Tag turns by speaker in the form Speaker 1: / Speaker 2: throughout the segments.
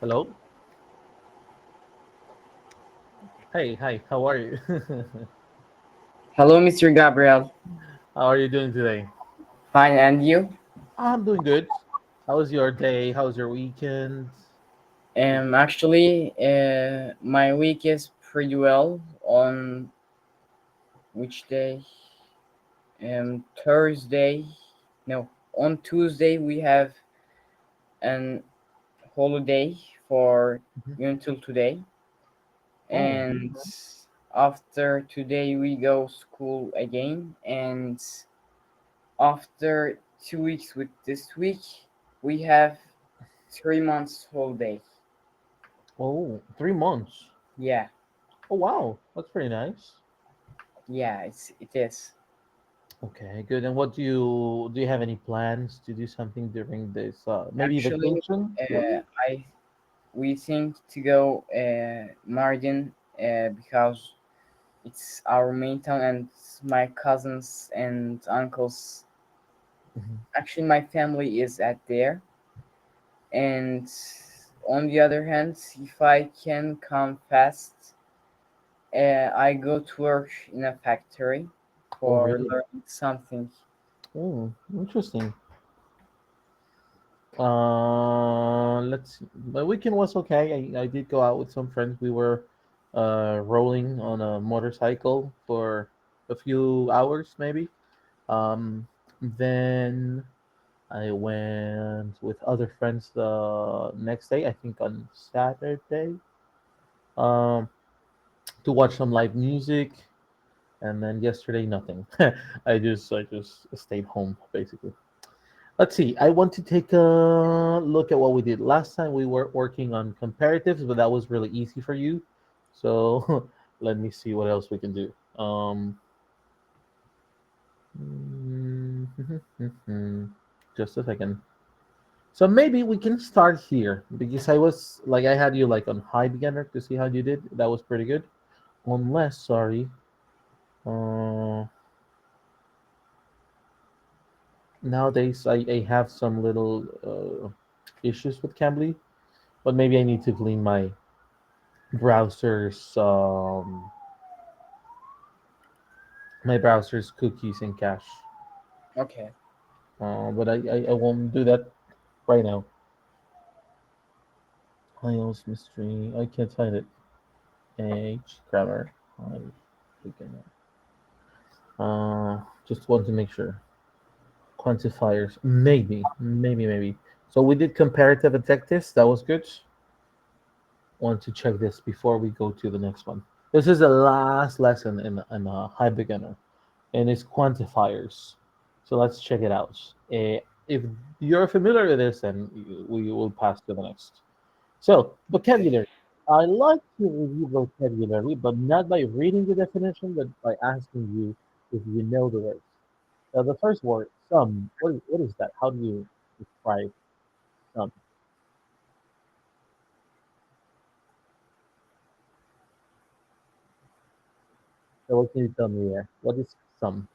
Speaker 1: Hello. Hey, hi. How are you?
Speaker 2: Hello, Mr. Gabriel.
Speaker 1: How are you doing today?
Speaker 2: Fine, and you?
Speaker 1: I'm doing good. How was your day? How was your weekend?
Speaker 2: Actually, my week is pretty well. On which day? Thursday. No, on Tuesday we have an holiday for
Speaker 1: Mhm.
Speaker 2: until today,
Speaker 1: Oh,
Speaker 2: and after today we go school again, and after 2 weeks with this week we have 3 months holiday.
Speaker 1: oh, 3 months.
Speaker 2: Yeah,
Speaker 1: Oh, wow. That's pretty nice.
Speaker 2: yeah, it is.
Speaker 1: Okay, good. And what do you have any plans to do something during this maybe
Speaker 2: Actually,
Speaker 1: vacation period?
Speaker 2: I we think to go Mardin because it's our main town, and my cousins and uncles.
Speaker 1: Mhm.
Speaker 2: Actually, my family is at there. And on the other hand, if I can come fast, I go to work in a factory
Speaker 1: Oh,
Speaker 2: for
Speaker 1: really?
Speaker 2: learning something.
Speaker 1: Oh, interesting. Let's see. My weekend was okay. I did go out with some friends. We were rolling on a motorcycle for a few hours, maybe. Then I went with other friends the next day, I think on Saturday, um, to watch some live music. And then yesterday, nothing. I just stayed home basically. Let's see. I want to take a look at what we did last time. We were working on comparatives, but that was really easy for you. So let me see what else we can do. Just a second. So maybe we can start here because I was like I had you like on high beginner to see how you did. That was pretty good. Unless, sorry, uh, nowadays I have some little issues with Cambly, but maybe I need to clean my browser's cookies and cache.
Speaker 2: Okay.
Speaker 1: But I won't do that right now. Files mystery. I can't find it. H grammar. I beginner. Just want to make sure. Quantifiers. Maybe. So we did comparative adjectives. That was good. Want to check this before we go to the next one. This is the last lesson in high beginner, and it's quantifiers. So let's check it out. If you're familiar with this, then we will pass to the next. So
Speaker 2: Okay.
Speaker 1: vocabulary. I like to review vocabulary, but not by reading the definition, but by asking you if you know the words. The first word, some. What is that? How do you describe some? So what can you tell me there? What is some?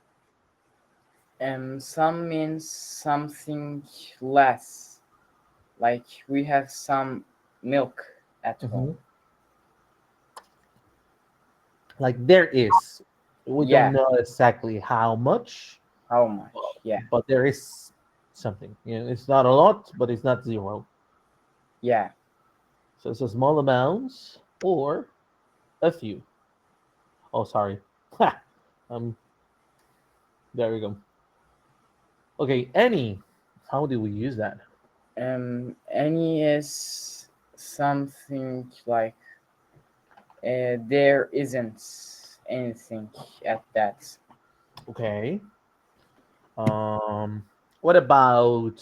Speaker 2: Some means something less. Like we have some milk at
Speaker 1: Hmm.
Speaker 2: home.
Speaker 1: Like there is. We don't
Speaker 2: Yeah.
Speaker 1: know exactly how much,
Speaker 2: How much? Yeah.
Speaker 1: but there is something. It's not a lot, but it's not zero.
Speaker 2: Yeah.
Speaker 1: So it's a small amount or a few. Oh, sorry. Ha! Um, there we go. Okay, any. How do we use that?
Speaker 2: Any is something like there isn't anything at that.
Speaker 1: Okay. What about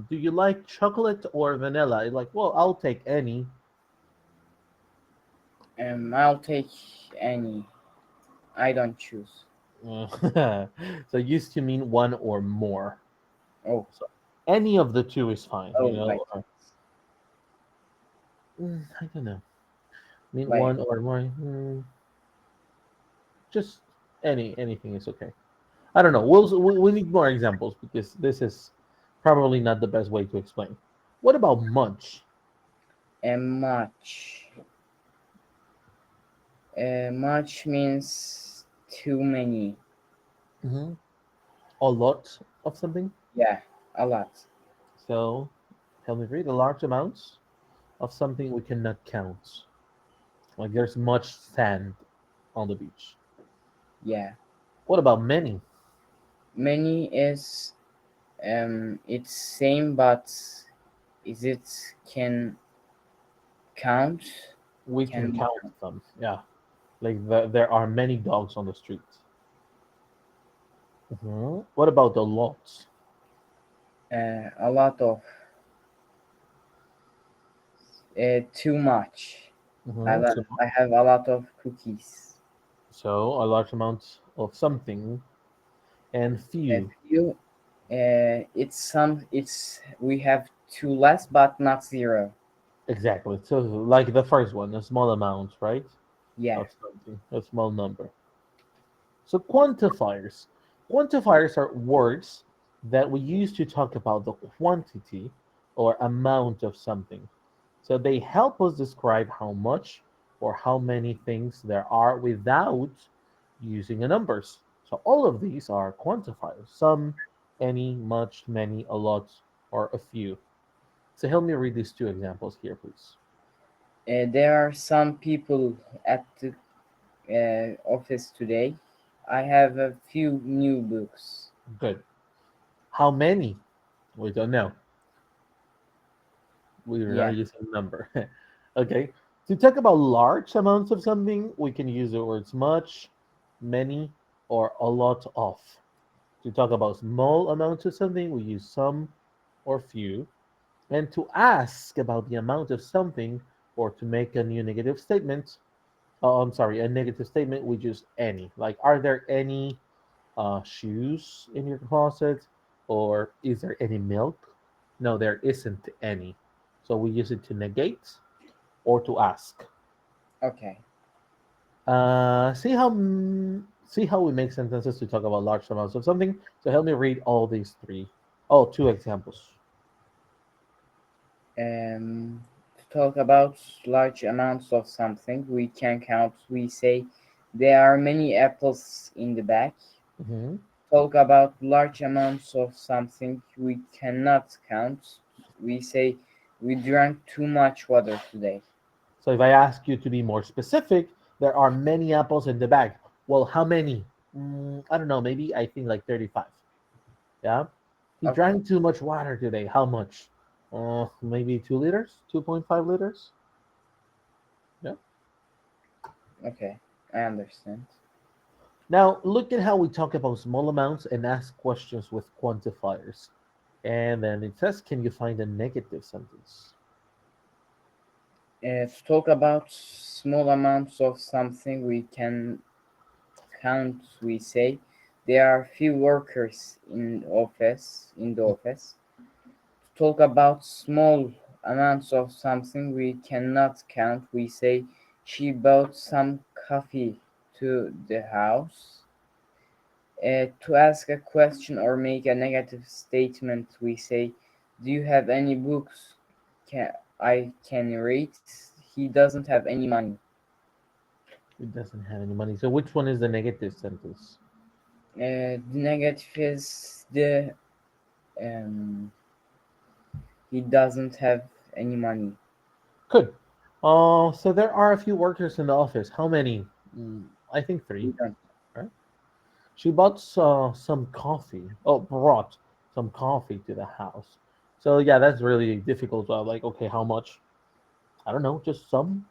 Speaker 1: do you like chocolate or vanilla? Like, well, I'll take any.
Speaker 2: I'll take any. I don't choose.
Speaker 1: So used to mean one or more.
Speaker 2: Oh,
Speaker 1: So any of the two is fine.
Speaker 2: oh, like
Speaker 1: I don't know. Mean
Speaker 2: like
Speaker 1: one or more. Just anything is okay. I don't know. We need more examples because this is probably not the best way to explain. What about munch?
Speaker 2: Much. Much means too many.
Speaker 1: Mm-hmm. A lot of something.
Speaker 2: Yeah, a lot.
Speaker 1: So help me read. A large amounts of something we cannot count. Like there's much sand on the beach.
Speaker 2: Yeah.
Speaker 1: What about many?
Speaker 2: Many is it's same, but is it can count?
Speaker 1: We can
Speaker 2: Can be
Speaker 1: count them. Yeah. Like there are many dogs on the street. Mhm. What about the lots?
Speaker 2: a lot of too much.
Speaker 1: Mhm.
Speaker 2: I have a lot of cookies.
Speaker 1: So a large amount of something and
Speaker 2: If
Speaker 1: few.
Speaker 2: you it's we have two less but not zero.
Speaker 1: Exactly. So like the first one, a small amount, right?
Speaker 2: Yeah.
Speaker 1: Of something, a small number. So quantifiers. Quantifiers are words that we use to talk about the quantity or amount of something. So they help us describe how much or how many things there are without using a numbers. So all of these are quantifiers. Some, any, much, many, a lot, or a few. So help me read these two examples here, please.
Speaker 2: There are some people at the office today. I have a few new books.
Speaker 1: Good. How many? We don't know. We're not
Speaker 2: Yeah.
Speaker 1: using a number. Okay. To talk about large amounts of something, we can use the words much, many, or a lot of. To talk about small amounts of something, we use some or few. And to ask about the amount of something or to make a new negative statement, I'm sorry, a negative statement, we use any. Like, are there any shoes in your closet? Or is there any milk? No, there isn't any. So we use it to negate or to ask.
Speaker 2: Okay.
Speaker 1: See how we make sentences to talk about large amounts of something. So help me read all these three. Oh, two examples.
Speaker 2: To talk about large amounts of something we can count, we say there are many apples in the bag.
Speaker 1: Hmm.
Speaker 2: Talk about large amounts of something we cannot count, we say we drank too much water today.
Speaker 1: So if I ask you to be more specific, there are many apples in the bag. Well, how many? I don't know. Maybe I think like 35. Yeah. He
Speaker 2: Okay.
Speaker 1: drank too much water today. How much? Maybe 2 liters, 2.5 liters. Yeah.
Speaker 2: Okay, I understand.
Speaker 1: Now look at how we talk about small amounts and ask questions with quantifiers. And then it says, can you find a negative sentence?
Speaker 2: To talk about small amounts of something we can count, we say there are few workers in the office. To talk about small amounts of something we cannot count, we say she bought some coffee to the house. To ask a question or make a negative statement, we say, "Do you have any books I can read?" He doesn't have any money.
Speaker 1: It doesn't have any money. So which one is the negative sentence?
Speaker 2: The negative is the um, he doesn't have any money.
Speaker 1: Good. So there are a few workers in the office. How many? I think three.
Speaker 2: He don't.
Speaker 1: Right? She bought some coffee. Oh, brought some coffee to the house. So yeah, that's really difficult. Like, okay, how much? I don't know, just some.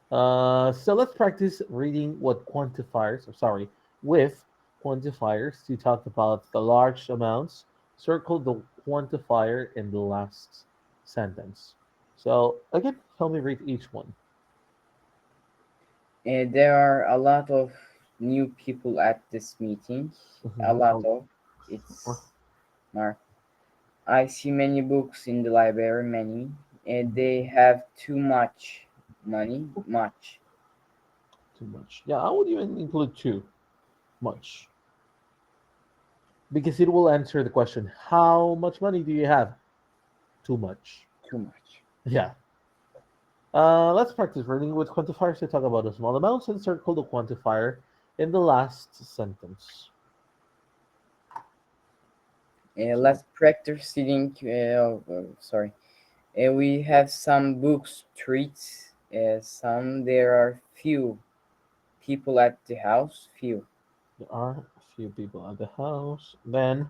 Speaker 1: So let's practice reading what quantifiers. Sorry, with quantifiers to talk about the large amounts. Circle the quantifier in the last sentence. So again, help me read each one.
Speaker 2: There are a lot of new people at this meeting. A
Speaker 1: Mhm.
Speaker 2: lot of it's mark. I see many books in the library. Many. They have too much money. Much.
Speaker 1: Too much. Yeah, I would even include too much because it will answer the question: how much money do you have? Too much.
Speaker 2: too much.
Speaker 1: Yeah. Let's practice reading with quantifiers to talk about the small amounts and circle the quantifier in the last sentence.
Speaker 2: Let's practice reading. Sorry. We have some books, treats. Some there are few people at the house. Few.
Speaker 1: There are a few people at the house. Then,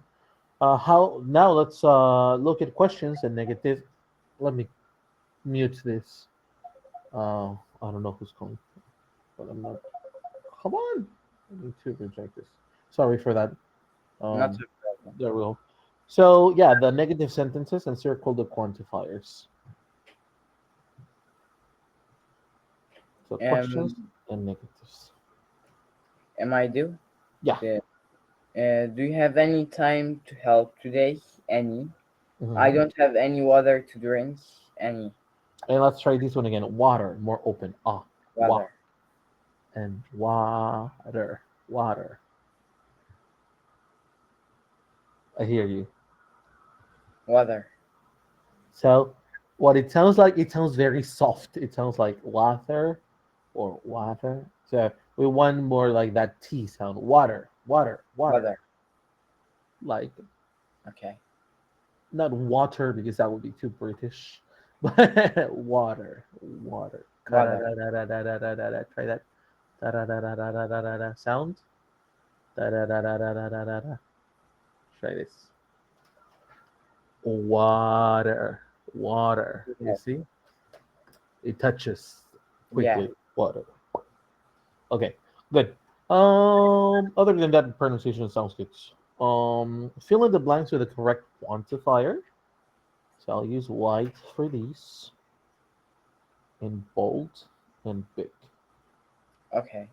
Speaker 1: how now? Let's look at questions and negative. Let me mute this. I don't know who's calling, but I'm not. Come on, I need to reject this. Sorry for that.
Speaker 2: Not
Speaker 1: Um,
Speaker 2: a problem.
Speaker 1: there we go. So yeah, the negative sentences and circle the quantifiers. So questions and negatives.
Speaker 2: Am I do?
Speaker 1: Yeah.
Speaker 2: Do you have any time to help today? Any. I
Speaker 1: Mhm.
Speaker 2: don't have any water to drink. Any
Speaker 1: And let's try this one again. Water, more open. Wa
Speaker 2: water.
Speaker 1: and water, water. I hear you.
Speaker 2: Water.
Speaker 1: So what it sounds very soft. It sounds like water or water. So we want more like that T sound. Water, water, water.
Speaker 2: Water.
Speaker 1: Like
Speaker 2: Okay.
Speaker 1: not water because that would be too British. But water, water.
Speaker 2: Water.
Speaker 1: Ka-da-da-da-da-da-da-da-da. Try that. Da-da-da-da-da-da-da-da. Sound. Da-da-da-da-da-da-da-da. Try this. Water, water. You
Speaker 2: Yeah.
Speaker 1: see? It touches
Speaker 2: Yeah.
Speaker 1: quickly. Water. Okay, good. Other than that, pronunciation sounds good. Fill in the blanks with the correct quantifier. So I'll use white for these, and bold, and big.
Speaker 2: Okay.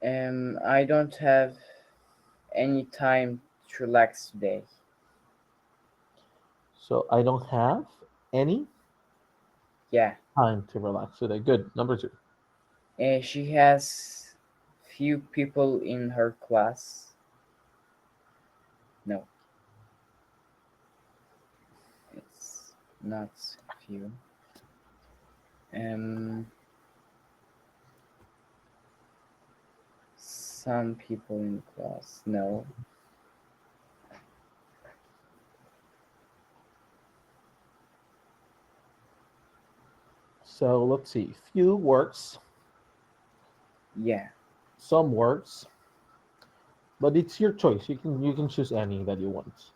Speaker 2: I don't have any time to relax today.
Speaker 1: So I don't have any
Speaker 2: Yeah.
Speaker 1: time to relax today. Good. Number two.
Speaker 2: She has few people in her class. No, it's not few. Some people in class. No.
Speaker 1: So let's see. Few works,
Speaker 2: Yeah.
Speaker 1: some works, but it's your choice. You can choose any that you want.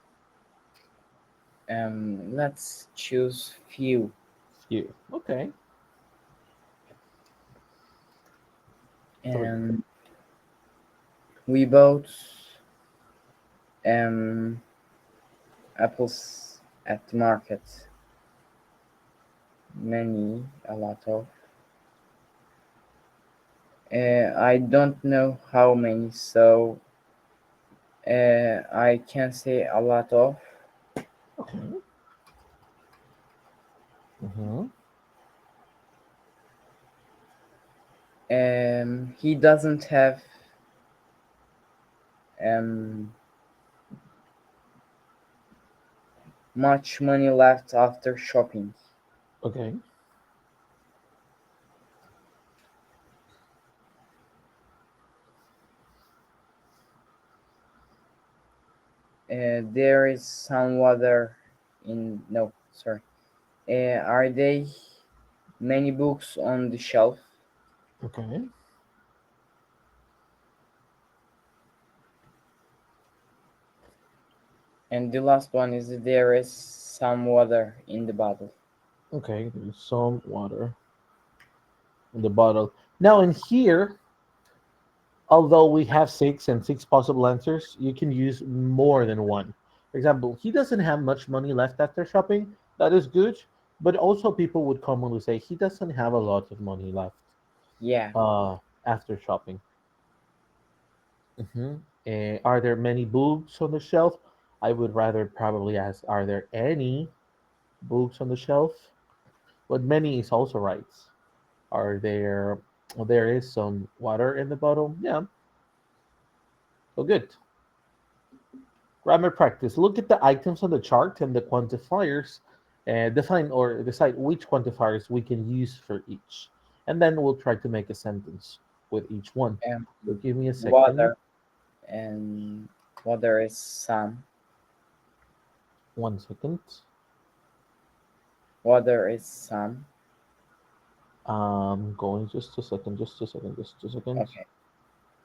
Speaker 2: Let's choose few.
Speaker 1: Few. Okay. Three.
Speaker 2: And we bought um apples at the market. A lot of. I don't know how many, so I can say a lot of.
Speaker 1: Okay. Mm-hmm.
Speaker 2: He doesn't have um much money left after shopping.
Speaker 1: Okay.
Speaker 2: There is some water in. No, sorry. Are they many books on the shelf?
Speaker 1: Okay.
Speaker 2: And the last one is there is some water in the bottle.
Speaker 1: Okay. There's some water in the bottle. Now in here, although we have six possible answers, you can use more than one. For example, he doesn't have much money left after shopping. That is good, but also people would commonly say he doesn't have a lot of money left
Speaker 2: Yeah.
Speaker 1: after shopping. Are there many books on the shelf? I would rather probably ask, are there any books on the shelf? But many is also right. Are there? Well, there is some water in the bottle. Yeah. So good. Grammar practice. Look at the items on the chart and the quantifiers and define or decide which quantifiers we can use for each. And then we'll try to make a sentence with each one.
Speaker 2: Um,
Speaker 1: So give me a second.
Speaker 2: water, and water is some.
Speaker 1: 1 second.
Speaker 2: Water is some.
Speaker 1: Going just a second, just a second, just a second.
Speaker 2: Okay.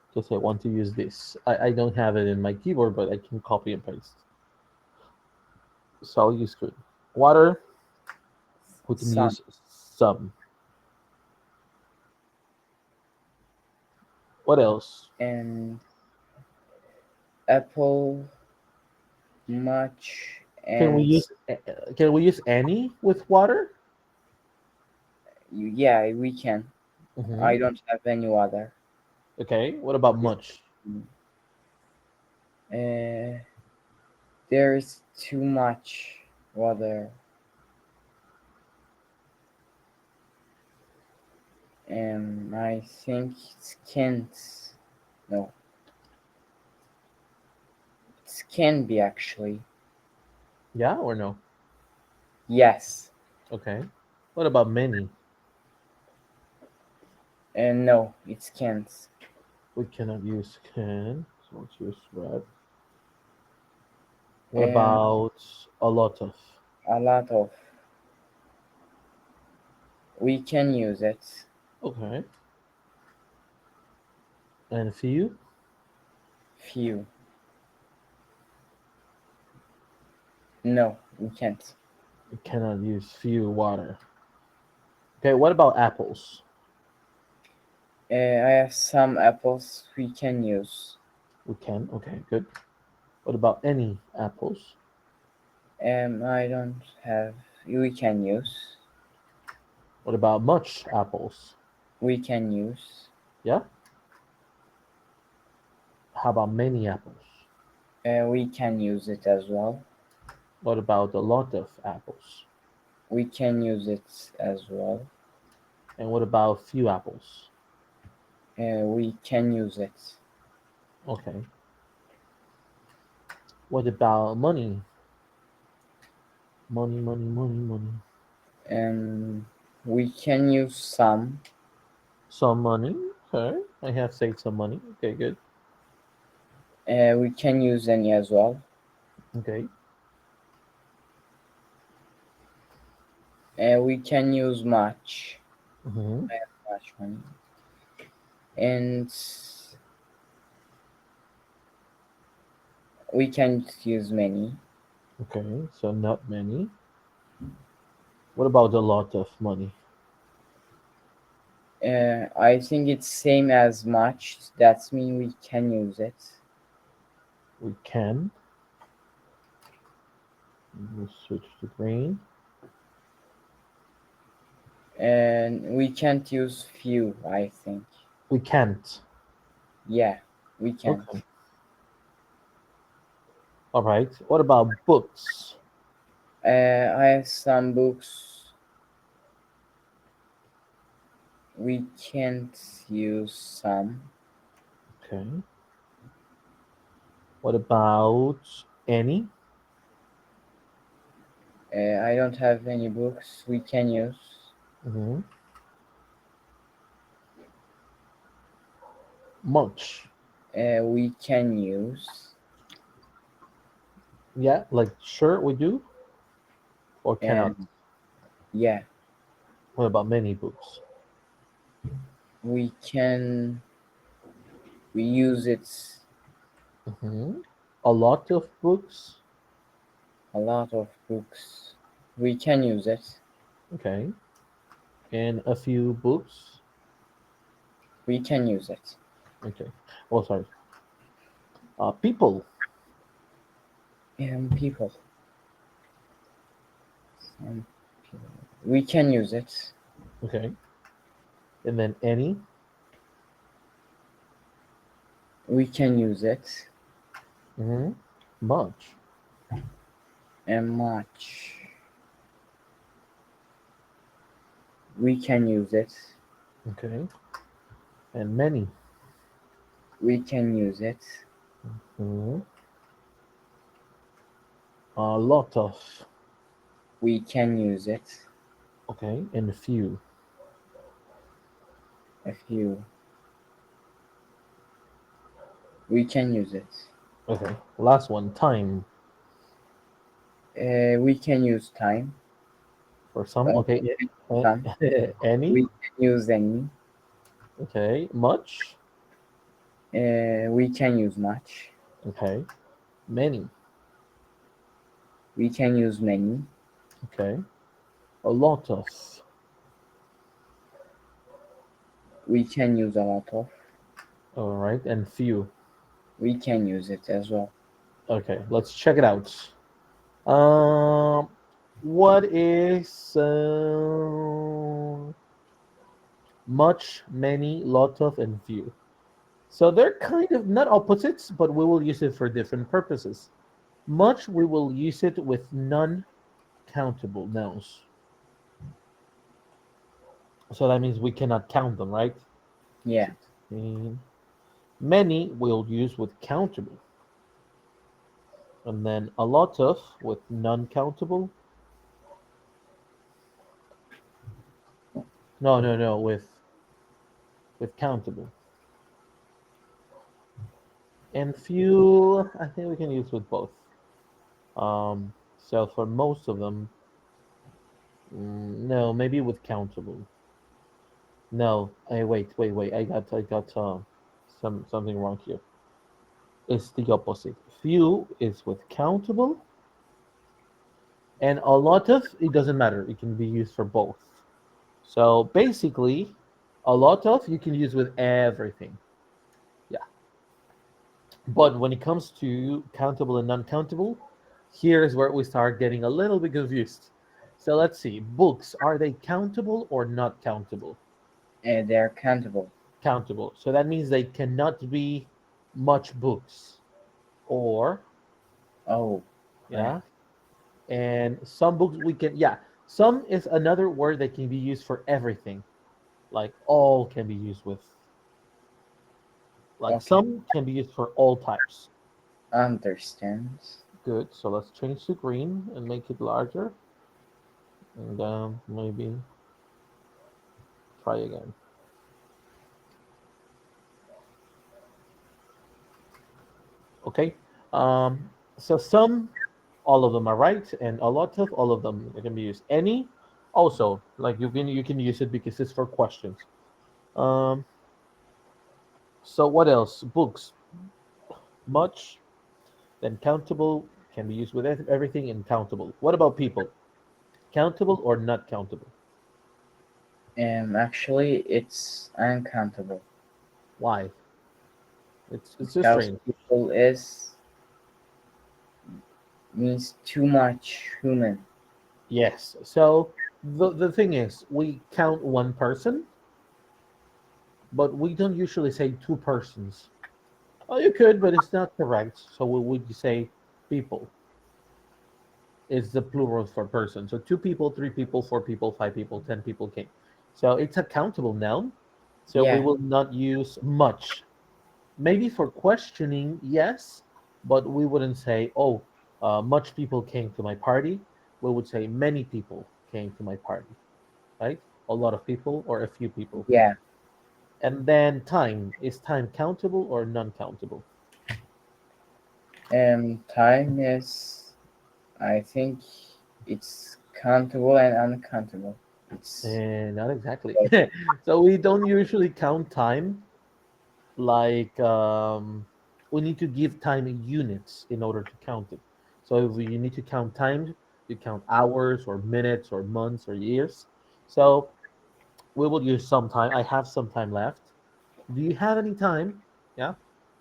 Speaker 1: Because I want to use this. I don't have it in my keyboard, but I can copy and paste. So I'll use screen. Water, we can
Speaker 2: Some.
Speaker 1: use some. What else?
Speaker 2: And apple, much,
Speaker 1: Can we
Speaker 2: and
Speaker 1: use any with water?
Speaker 2: yeah, we can.
Speaker 1: Mhm.
Speaker 2: I don't have any water.
Speaker 1: Okay. What about much?
Speaker 2: There is too much water. I think it can't. No, it can be actually.
Speaker 1: Yeah or no?
Speaker 2: Yes.
Speaker 1: Okay. What about many?
Speaker 2: And no, it can't.
Speaker 1: We cannot use can, so let's use red. What
Speaker 2: Um,
Speaker 1: about a lot of?
Speaker 2: a lot of. We can use it.
Speaker 1: Okay. And few?
Speaker 2: Few. No, we can't.
Speaker 1: We cannot use few water. Okay, what about apples?
Speaker 2: I have some apples we can use.
Speaker 1: We can. Okay, good. What about any apples?
Speaker 2: I don't have. We can use.
Speaker 1: What about much apples?
Speaker 2: We can use.
Speaker 1: Yeah. How about many apples?
Speaker 2: We can use it as well.
Speaker 1: What about a lot of apples?
Speaker 2: We can use it as well.
Speaker 1: And what about few apples?
Speaker 2: We can use it.
Speaker 1: Okay. What about money? Money, money, money, money.
Speaker 2: We can use some.
Speaker 1: Some money. Okay. I have saved some money. Okay, good.
Speaker 2: We can use any as well.
Speaker 1: Okay.
Speaker 2: We can use much.
Speaker 1: Mm-hmm.
Speaker 2: I have much money. And we can use many.
Speaker 1: Okay, so not many. What about a lot of money?
Speaker 2: I think it's same as much. That means we can use it.
Speaker 1: We can. We'll switch to green.
Speaker 2: And we can't use few, I think.
Speaker 1: We can't.
Speaker 2: Yeah, we can't.
Speaker 1: Okay. All right. What about books?
Speaker 2: I have some books. We can't use some.
Speaker 1: Okay. What about any?
Speaker 2: I don't have any books we can use.
Speaker 1: Mm-hmm. Much.
Speaker 2: We can use.
Speaker 1: Yeah, like sure we do. Or cannot.
Speaker 2: Yeah,
Speaker 1: What about many books?
Speaker 2: we can. We use it
Speaker 1: Mm-hmm. A lot of books.
Speaker 2: a lot of books. We can use it.
Speaker 1: Okay. And a few books.
Speaker 2: We can use it.
Speaker 1: Okay. Oh, sorry. People.
Speaker 2: People. People. We can use it.
Speaker 1: Okay. And then any.
Speaker 2: We can use it.
Speaker 1: Mm-hmm. Much.
Speaker 2: And much. We can use it.
Speaker 1: Okay. And many.
Speaker 2: We can use it.
Speaker 1: Mm-hmm. A lot of.
Speaker 2: We can use it.
Speaker 1: Okay, and few.
Speaker 2: A few. We can use it.
Speaker 1: Okay, last one, time.
Speaker 2: We can use time.
Speaker 1: For some, okay,
Speaker 2: Some.
Speaker 1: any.
Speaker 2: We can use any.
Speaker 1: Okay, much.
Speaker 2: We can use much.
Speaker 1: Okay, many.
Speaker 2: We can use many.
Speaker 1: Okay, a lot of.
Speaker 2: We can use a lot of.
Speaker 1: All right, and few.
Speaker 2: We can use it as well.
Speaker 1: Okay, let's check it out. What is much, many, lot of, and few? So they're kind of not opposites, but we will use it for different purposes. Much, we will use it with non-countable nouns. So that means we cannot count them, right?
Speaker 2: Yeah.
Speaker 1: Many we'll use with countable. And then a lot of with non-countable. No, with countable. And few, I think we can use with both. So for most of them, no, maybe with countable. No, wait. I got something wrong here. It's the opposite. Few is with countable, and a lot of, it doesn't matter. It can be used for both. So basically, a lot of you can use with everything. Yeah. But when it comes to countable and non-countable, here's where we start getting a little bit confused. So let's see. Books, are they countable or not countable?
Speaker 2: They're countable.
Speaker 1: Countable. So that means they cannot be much books. Or,
Speaker 2: Oh.
Speaker 1: yeah.
Speaker 2: Right.
Speaker 1: And some books we can, yeah. Some is another word that can be used for everything. Like all can be used with. Like
Speaker 2: Okay.
Speaker 1: some can be used for all types.
Speaker 2: Understands.
Speaker 1: Good. So let's change to green and make it larger. And maybe try again. Okay. So some, all of them are right, and a lot of, all of them can be used. Any, also, like you can use it because it's for questions. Um, so what else? Books, much, then countable can be used with everything, and countable. What about people? Countable or not countable?
Speaker 2: Actually, it's uncountable.
Speaker 1: Why? It's just
Speaker 2: Because
Speaker 1: strange.
Speaker 2: people means too much human.
Speaker 1: Yes. So the thing is, we count one person, but we don't usually say two persons. Oh, you could, but it's not correct. So we would say people. It's the plural for person. So 2 people, 3 people, 4 people, 5 people, 10 people came. So it's a countable noun. So we
Speaker 2: Yeah.
Speaker 1: will not use much. Maybe for questioning, yes, but we wouldn't say, oh, much people came to my party. We would say many people came to my party, right? A lot of people or a few people.
Speaker 2: Yeah.
Speaker 1: And then time. Is time countable or non-countable?
Speaker 2: Time is, I think, it's countable and uncountable. It's
Speaker 1: Not exactly. So we don't usually count time like we need to give time in units in order to count it. So if you need to count time, you count hours or minutes or months or years. So we will use some time. I have some time left. Do you have any time? Yeah.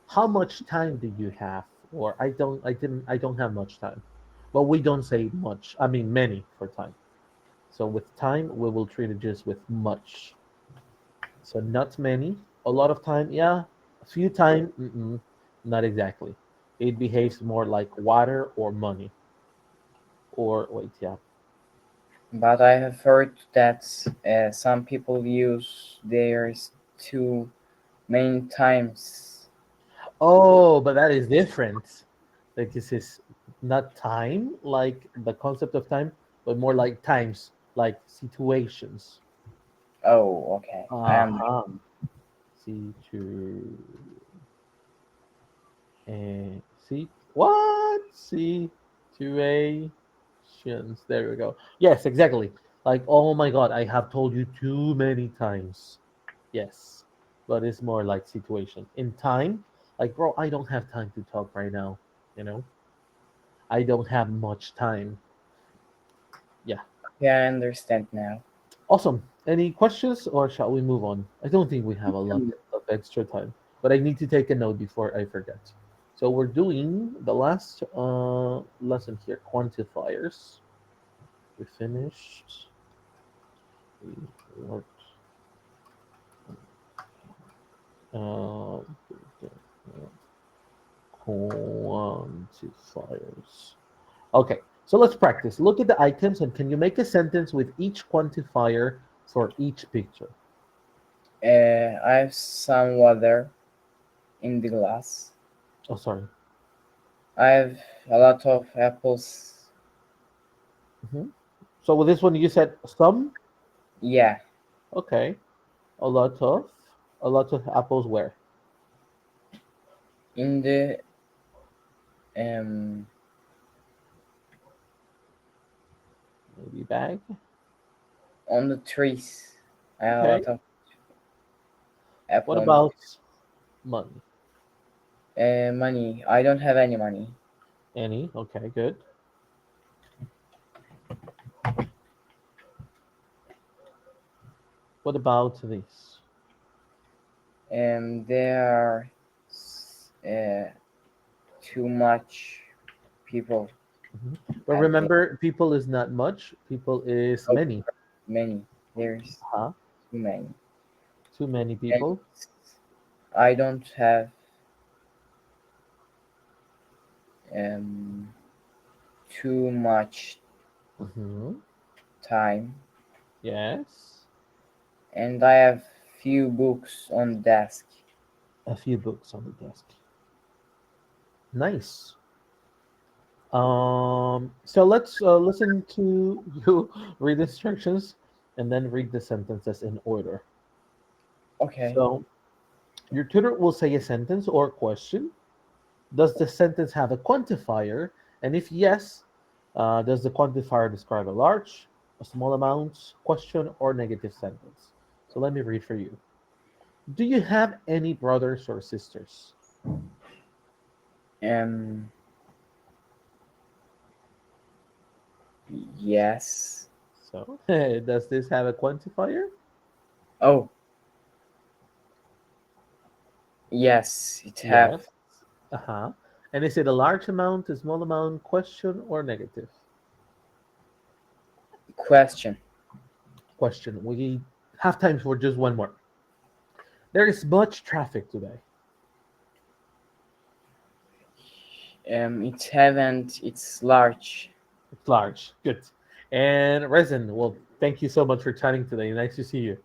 Speaker 1: How much time do you have? Or I don't have much time. But we don't say much. I mean many for time. So with time, we will treat it just with much. So not many, a lot of time, yeah. A few time, not exactly. It behaves more like water or money. Or wait, yeah.
Speaker 2: but I have heard that some people use theirs too many times.
Speaker 1: Oh, but that is different. Like this is not time, like the concept of time. but more like times, like situations.
Speaker 2: Oh, okay. I am.
Speaker 1: Uh-huh. Situ see what? Situations. There we go. Yes, exactly. Like, oh my god, I have told you too many times. Yes. But it's more like situation. In time, like bro, I don't have time to talk right now. You know? I don't have much time. Yeah.
Speaker 2: Yeah, I understand now.
Speaker 1: Awesome. Any questions or shall we move on? I don't think we have a lot of extra time, but I need to take a note before I forget. So we're doing the last lesson here, quantifiers. We finished. We worked. Uh, quantifiers. Okay, so let's practice. Look at the items and can you make a sentence with each quantifier for each picture?
Speaker 2: I have some water in the glass.
Speaker 1: Oh, sorry.
Speaker 2: I have a lot of apples.
Speaker 1: Mhm. So with this one, you said some.
Speaker 2: Yeah,
Speaker 1: Okay, a lot of apples. Where?
Speaker 2: in the um
Speaker 1: Maybe bag.
Speaker 2: on the trees. I have a
Speaker 1: Okay.
Speaker 2: lot of
Speaker 1: What
Speaker 2: apple on the
Speaker 1: about money?
Speaker 2: money. I don't have any money.
Speaker 1: Any? Okay, good. What about this?
Speaker 2: There are too much people.
Speaker 1: Mhm. But
Speaker 2: At the
Speaker 1: remember, people is not much. People is
Speaker 2: oh,
Speaker 1: many.
Speaker 2: many. There's
Speaker 1: Huh?
Speaker 2: too many.
Speaker 1: Too many
Speaker 2: And
Speaker 1: people.
Speaker 2: I don't have um too much
Speaker 1: Hmm.
Speaker 2: time,
Speaker 1: Yes.
Speaker 2: and I have few books on desk.
Speaker 1: A few books on the desk. Nice. So let's listen to you read instructions and then read the sentences in order.
Speaker 2: Okay.
Speaker 1: So your tutor will say a sentence or question. Does the sentence have a quantifier? And if yes, does the quantifier describe a large, a small amount, question, or negative sentence? So let me read for you. Do you have any brothers or sisters?
Speaker 2: Um. Yes.
Speaker 1: So does this have a quantifier?
Speaker 2: Oh, yes. It have
Speaker 1: Yes. Uh-huh. And is it a large amount, a small amount, question, or negative?
Speaker 2: question.
Speaker 1: Question. We have time for just one more. There is much traffic today.
Speaker 2: It haven't. It's large.
Speaker 1: It's large. Good. And Resin, well, thank you so much for chatting today. Nice to see you.